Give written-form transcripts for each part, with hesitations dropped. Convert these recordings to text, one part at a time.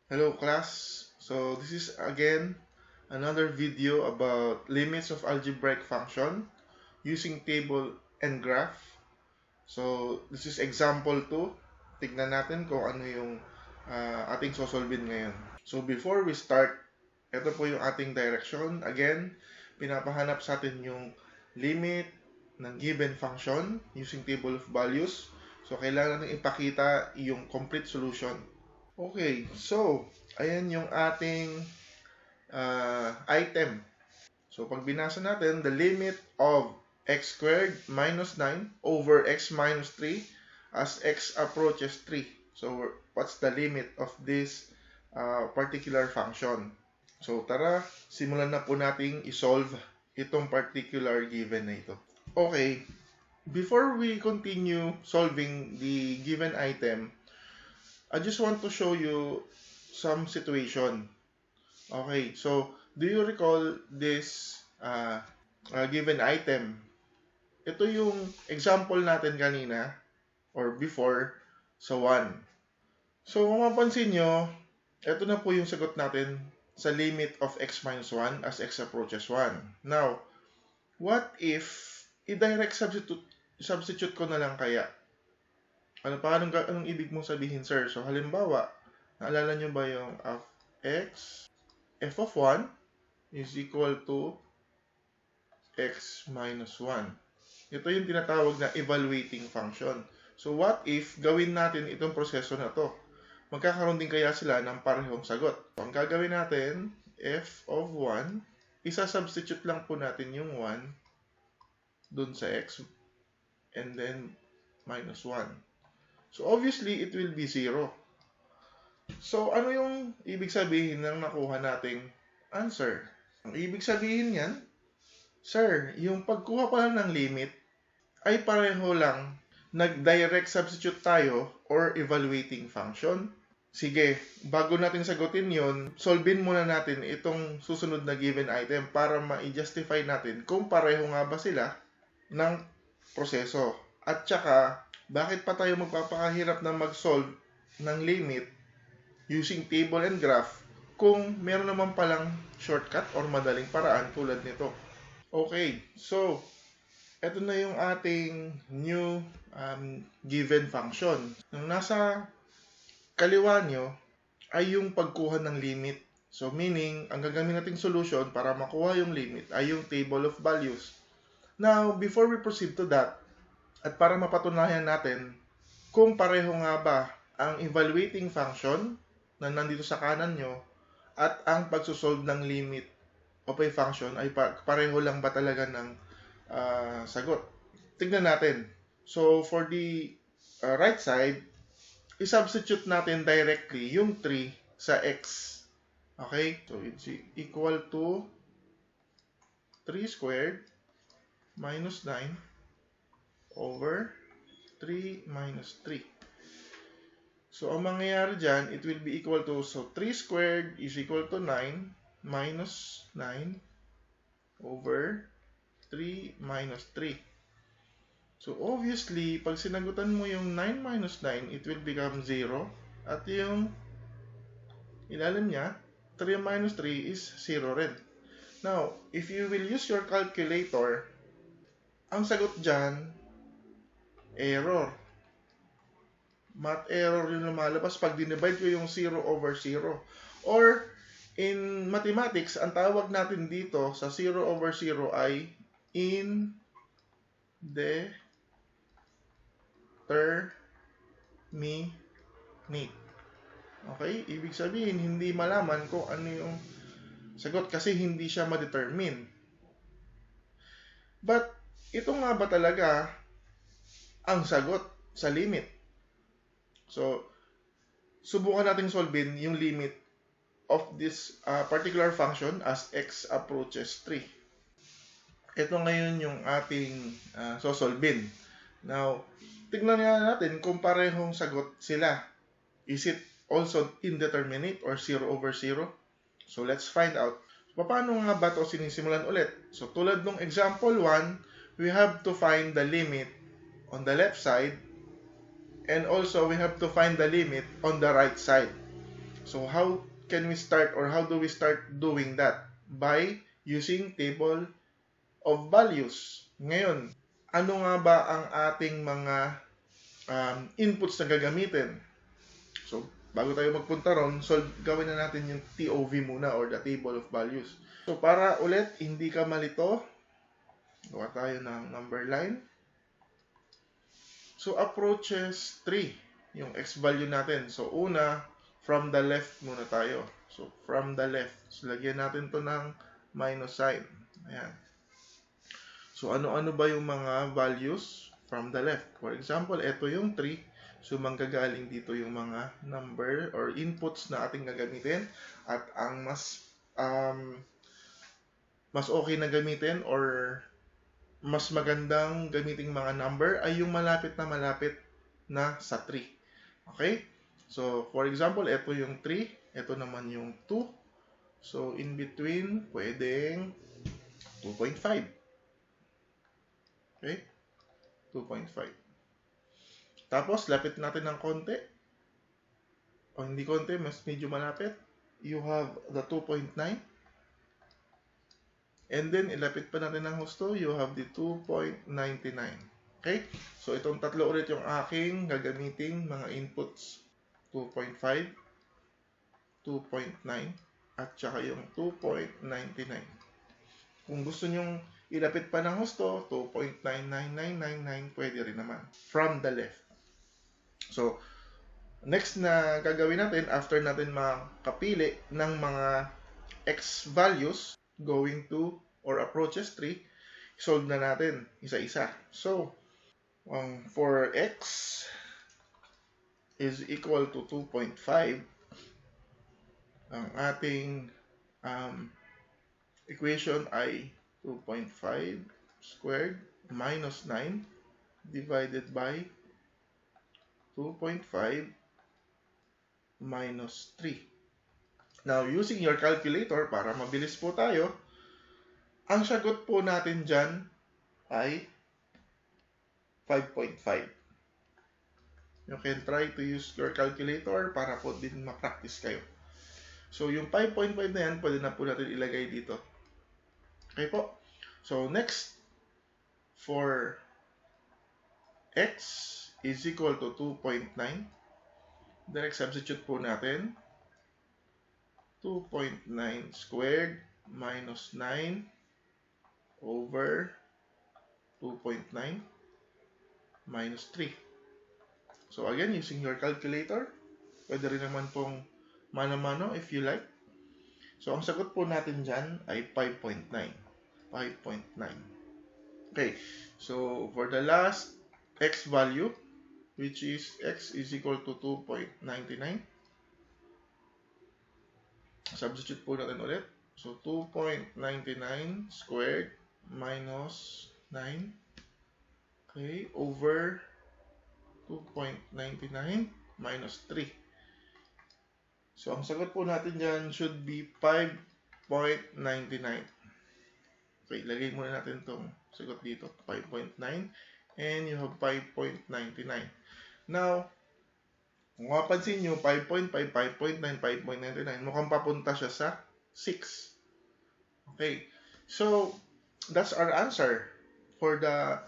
Hello class. So this is again another video about limits of algebraic function using table and graph. So this is example 2. Tignan natin kung ano yung ating sosolvin ngayon. So before we start, ito po yung ating direction. Again, pinapahanap sa atin yung limit ng given function using table of values. So kailangan natin ipakita yung complete solution. Okay, so ayan yung ating item. So pag binasa natin, the limit of x squared minus 9 over x minus 3 as x approaches 3. So what's the limit of this particular function? So tara, simulan na po nating isolve itong particular given na ito. Okay, before we continue solving the given item, I just want to show you some situation. Okay, so do you recall this given item? Ito yung example natin kanina or before sa 1. So kung mapansin nyo, ito na po yung sagot natin sa limit of x minus 1 as x approaches 1. Now, what if i-direct substitute ko na lang kaya? Anong ibig mong sabihin, sir? So halimbawa, naalala nyo ba yung f of 1 is equal to x minus 1. Ito yung tinatawag na evaluating function. So what if gawin natin itong proseso na to? Magkakaroon din kaya sila ng parehong sagot. So, ang gagawin natin, f of 1, isa-substitute lang po natin yung 1 dun sa x and then minus 1. So obviously, it will be 0. So ano yung ibig sabihin ng nakuha nating answer? Ang ibig sabihin niyan, sir, yung pagkuha pa lang ng limit ay pareho lang nag-direct substitute tayo or evaluating function. Sige, bago natin sagutin yon, solvein muna natin itong susunod na given item para ma-justify natin kung pareho nga ba sila ng proseso. At saka, bakit pa tayo magpapakahirap na mag-solve ng limit using table and graph kung meron naman palang shortcut or madaling paraan tulad nito. Okay, so ito na yung ating new given function. Nung nasa kaliwa nyo ay yung pagkuha ng limit. So meaning, ang gagawin nating solution para makuha yung limit ay yung table of values. Now, before we proceed to that, at para mapatunayan natin kung pareho nga ba ang evaluating function na nandito sa kanan nyo at ang pagsusolve ng limit of a function ay pareho lang ba talaga ng sagot. Tignan natin. So, for the right side, i-substitute natin directly yung 3 sa x. Okay? So, it's equal to 3 squared minus 9 over 3 minus 3. So, ang mangyayari dyan, it will be equal to, so 3 squared is equal to 9 minus 9 over 3 minus 3. So, obviously, pag sinagutan mo yung 9 minus 9, it will become 0. At yung ilalim niya, 3 minus 3 is 0 rin. Now, if you will use your calculator, ang sagot dyan, error. Math error yung lumalabas pag dinivide ko yung 0 over 0. Or, in mathematics, ang tawag natin dito sa 0 over 0 ay indeterminate. Okay? Ibig sabihin, hindi malaman kung ano yung sagot kasi hindi siya ma-determine. But, ito nga ba talaga ang sagot sa limit? So, subukan nating solvein yung limit of this particular function as x approaches 3. Ito ngayon yung ating sosolvein. Now, tignan natin kung parehong sagot sila. Is it also indeterminate or 0 over 0? So, let's find out. Paano nga ba ito sinisimulan ulit? So, tulad ng example 1, we have to find the limit on the left side and also we have to find the limit on the right side. So how can we start, or how do we start doing that? By using table of values. Ngayon, ano nga ba ang ating mga inputs na gagamitin? So, bago tayo magpunta ron, gawin na natin yung TOV muna, or the table of values. So, para ulit, hindi ka malito, gawa tayo ng number line. So, approaches 3, yung x value natin. So, una, from the left muna tayo. So, from the left. So, lagyan natin to ng minus sign. Ayan. So, ano-ano ba yung mga values from the left? For example, ito yung 3. So, manggagaling dito yung mga number or inputs na ating gagamitin. At ang mas okay na gamitin, or mas magandang gamiting mga number, ay yung malapit na sa 3. Okay? So, for example, ito yung 3. Ito naman yung 2. So, in between, pwedeng 2.5. Okay? 2.5. Tapos, lapit natin ng konti. O hindi konti, mas medyo malapit. You have the 2.9. And then, ilapit pa natin ng husto, you have the 2.99. Okay? So, itong tatlo ulit yung aking gagamiting mga inputs. 2.5, 2.9, at saka yung 2.99. Kung gusto nyong ilapit pa ng husto, 2.999999, pwede rin naman. From the left. So, next na gagawin natin, after natin makapili ng mga x values going to or approaches 3, solve na natin isa-isa. So, for x is equal to 2.5, ang ating equation ay 2.5 squared minus 9 divided by 2.5 minus 3. Now, using your calculator, para mabilis po tayo, ang sagot po natin dyan ay 5.5. You can try to use your calculator para po din ma-practice kayo. So, yung 5.5 na yan, pwede na po natin ilagay dito. Okay po? So, next, for x is equal to 2.9. Direct substitute po natin. 2.9 squared minus 9 over 2.9 minus 3. So again, using your calculator, pwede rin naman pong mano-mano if you like. So ang sagot po natin dyan ay 5.9. 5.9. Okay, so for the last x value, which is x is equal to 2.99, substitute po natin ulit. So 2.99 squared minus 9, okay, over 2.99 minus 3. So, ang sagot po natin dyan should be 5.99. Okay, lagay muna natin itong sagot dito, 5.9. And you have 5.99. Now, kung mapansin nyo, 5.5, 5.9, 5.99, mukhang papunta siya sa 6. Okay, so, that's our answer for the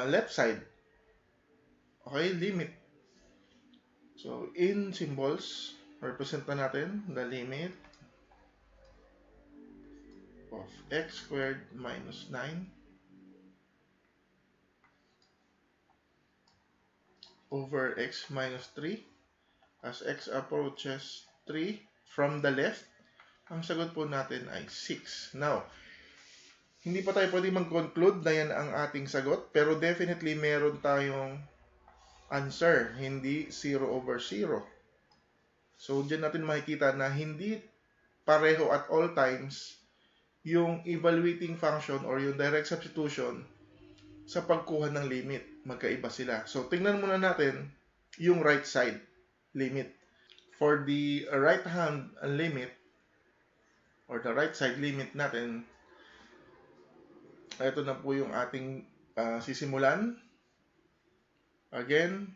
left side. Okay, limit. So, in symbols, represent na natin the limit of x squared minus 9 over x minus 3 as x approaches 3 from the left. Ang sagot po natin ay 6. Now, hindi pa tayo pwede mag-conclude na yan ang ating sagot, pero definitely meron tayong answer, hindi 0 over 0. So, dyan natin makikita na hindi pareho at all times yung evaluating function or yung direct substitution sa pagkuha ng limit. Magkaiba sila. So, tingnan muna natin yung right side limit. For the right hand limit or the right side limit natin, ito na po yung ating sisimulan. Again,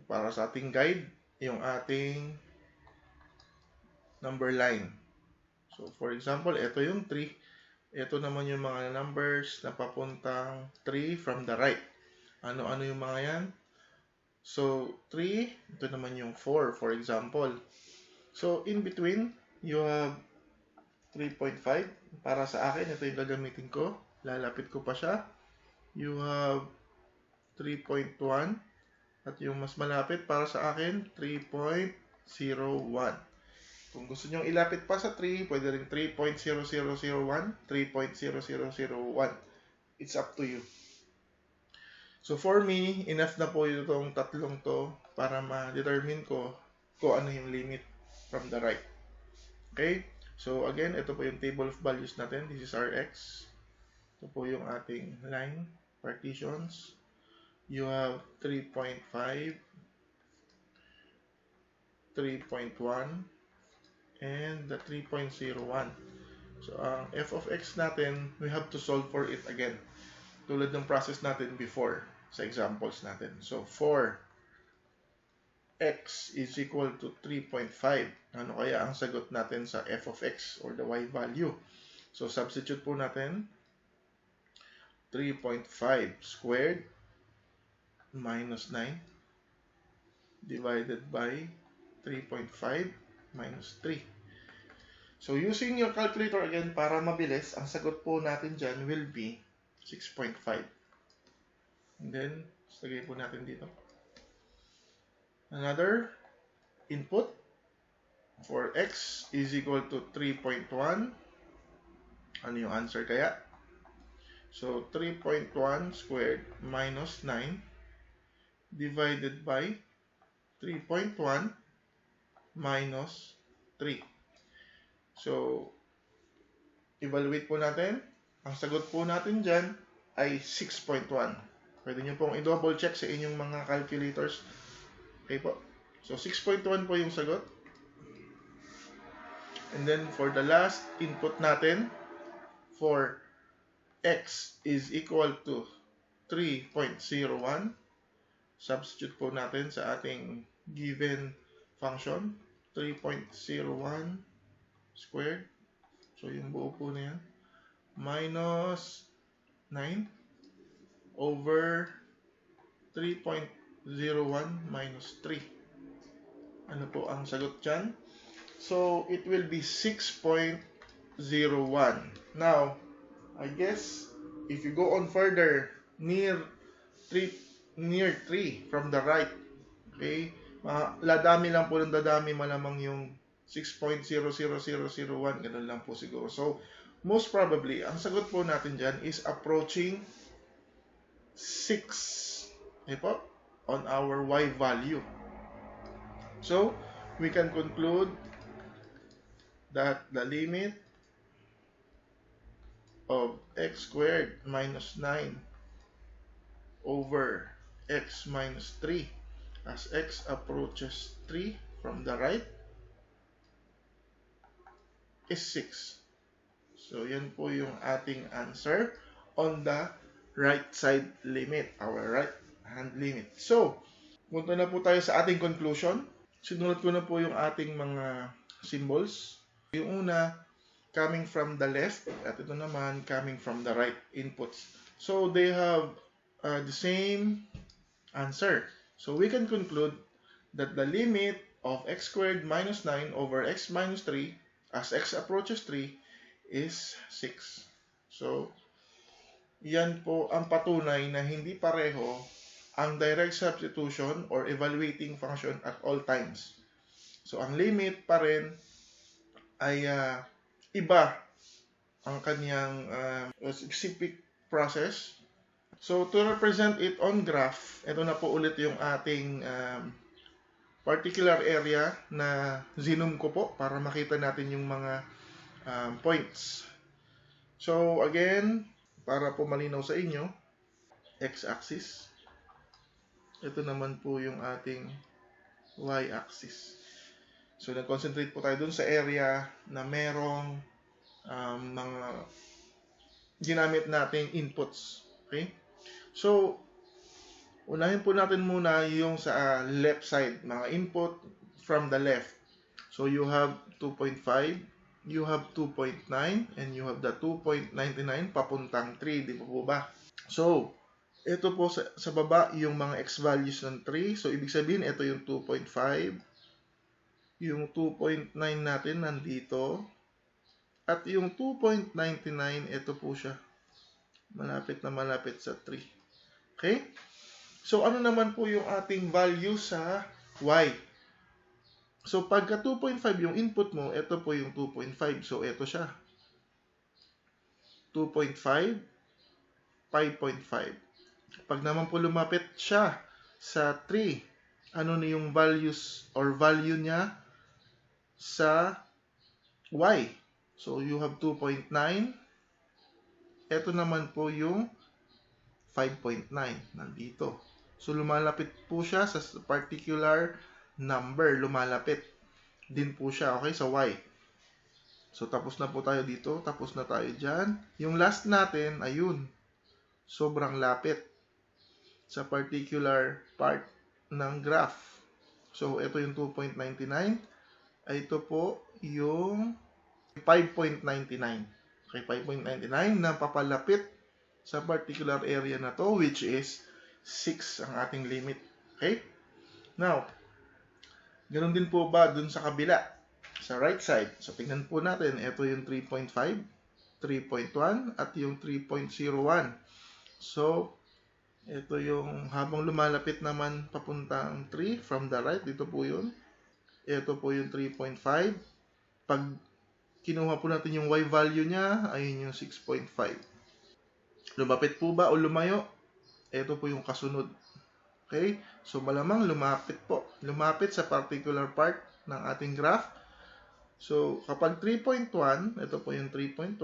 para sa ating guide, yung ating number line. So, for example, ito yung 3. Ito naman yung mga numbers na papuntang 3 from the right. Ano-ano yung mga yan? So, 3, ito naman yung 4, for example. So, in between, you have 3.5. Para sa akin, ito yung gagamitin ko. Lalapit ko pa siya. You have 3.1. At yung mas malapit para sa akin, 3.01. Kung gusto nyo ilapit pa sa 3, pwede rin 3.0001, 3.0001. It's up to you. So for me, enough na po itong tatlong to para ma-determine ko kung ano yung limit from the right. Okay? So again, ito po yung table of values natin. This is our x. Ito po yung ating line partitions. You have 3.5, 3.1, and the 3.01. So, ang f of x natin, we have to solve for it again. Tulad ng process natin before sa examples natin. So, for x is equal to 3.5. Ano kaya ang sagot natin sa f of x or the y value? So, substitute po natin 3.5 squared minus 9 divided by 3.5 minus 3. So, using your calculator again para mabilis, ang sagot po natin dyan will be 6.5. And then, lagay po natin dito. Another input for x is equal to 3.1. Ano yung answer kaya? So, 3.1 squared minus 9 divided by 3.1 minus 3. So, evaluate po natin. Ang sagot po natin dyan ay 6.1. Pwede nyo pong i-double check sa inyong mga calculators. Okay po. So, 6.1 po yung sagot. And then, for the last input natin, for x is equal to 3.01, substitute po natin sa ating given function, 3.01 squared. So, yung buo po na yan. Minus 9 over 3.01 minus 3. Ano po ang sagot dyan? So, it will be 6.01. Now, I guess, if you go on further, near 3 from the right, okay, ladami lang po ng dadami, malamang yung 6.00001, ganun lang po siguro. So, most probably, ang sagot po natin dyan is approaching 6, okay po, on our y value. So, we can conclude that the limit of x squared minus 9 over x minus 3 as x approaches 3 from the right is 6. So, yan po yung ating answer on the right side limit, our right hand limit. So, punta na po tayo sa ating conclusion. Sinulat ko na po yung ating mga symbols. Yung una, coming from the left, at ito naman, coming from the right inputs. So, they have the same answer. So, we can conclude that the limit of x squared minus 9 over x minus 3 as x approaches 3 is 6. So, yan po ang patunay na hindi pareho ang direct substitution or evaluating function at all times. So, ang limit pa rin ay iba ang kanyang specific process. So, to represent it on graph, ito na po ulit yung ating particular area na zoom ko po para makita natin yung mga points. So, again, para po malinaw sa inyo, x-axis. Ito naman po yung ating y-axis. So, nag-concentrate po tayo dun sa area na merong mga ginamit nating inputs. Okay? So, unahin po natin muna yung sa left side, mga input from the left. So you have 2.5, you have 2.9, and you have the 2.99 papuntang 3, di ba po ba? So, ito po sa baba yung mga x values ng 3. So, ibig sabihin, ito yung 2.5. Yung 2.9 natin nandito. At yung 2.99, ito po siya. Malapit na malapit sa 3. Okay? So, ano naman po yung ating value sa y? So, pagka 2.5 yung input mo, ito po yung 2.5. So, ito siya. 2.5, 5.5. Pag naman po lumapit siya sa 3, ano na yung values or value niya sa y? So, you have 2.9. Ito naman po yung 5.9 nandito. So, lumalapit po siya sa particular number. Lumalapit din po siya, okay, sa y. So, tapos na po tayo dito. Tapos na tayo dyan. Yung last natin, ayun. Sobrang lapit sa particular part ng graph. So, ito yung 2.99. Ito po yung 5.99. Okay, 5.99 na papalapit sa particular area na to, which is 6 ang ating limit. Okay? Now, ganoon din po ba dun sa kabila? Sa right side. So, tingnan po natin. Ito yung 3.5, 3.1, at yung 3.01. So, ito yung habang lumalapit naman papuntang 3 from the right. Dito po yun. Ito po yung 3.5. Pag kinuha po natin yung y value niya, ayun yung 6.5. Lumapit po ba o lumayo? Ito po yung kasunod. Okay? So, malamang lumapit po. Lumapit sa particular part ng ating graph. So, kapag 3.1, ito po yung 3.1,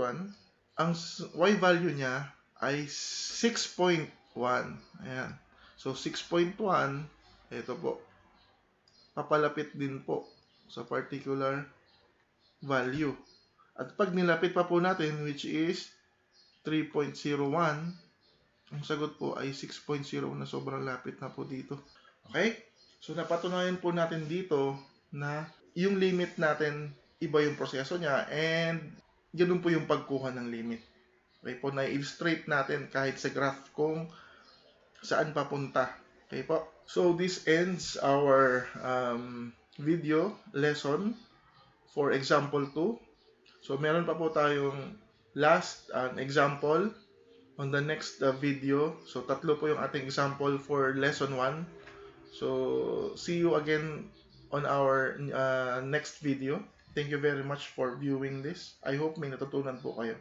ang y value niya ay 6.1. Ayan. So, 6.1, ito po. Papalapit din po sa particular value. At pag nilapit pa po natin, which is 3.01, ang sagot po ay 6.0 na sobrang lapit na po dito. Okay? So, napatunayan po natin dito na yung limit natin, iba yung proseso niya, and ganun po yung pagkuha ng limit. Okay po, na-illustrate natin kahit sa graph kung saan papunta. Okay po? So, this ends our video lesson for example 2. So, meron pa po tayong last example on the next video. So, tatlo po yung ating example for lesson 1. So, see you again on our next video. Thank you very much for viewing this. I hope may natutunan po kayo.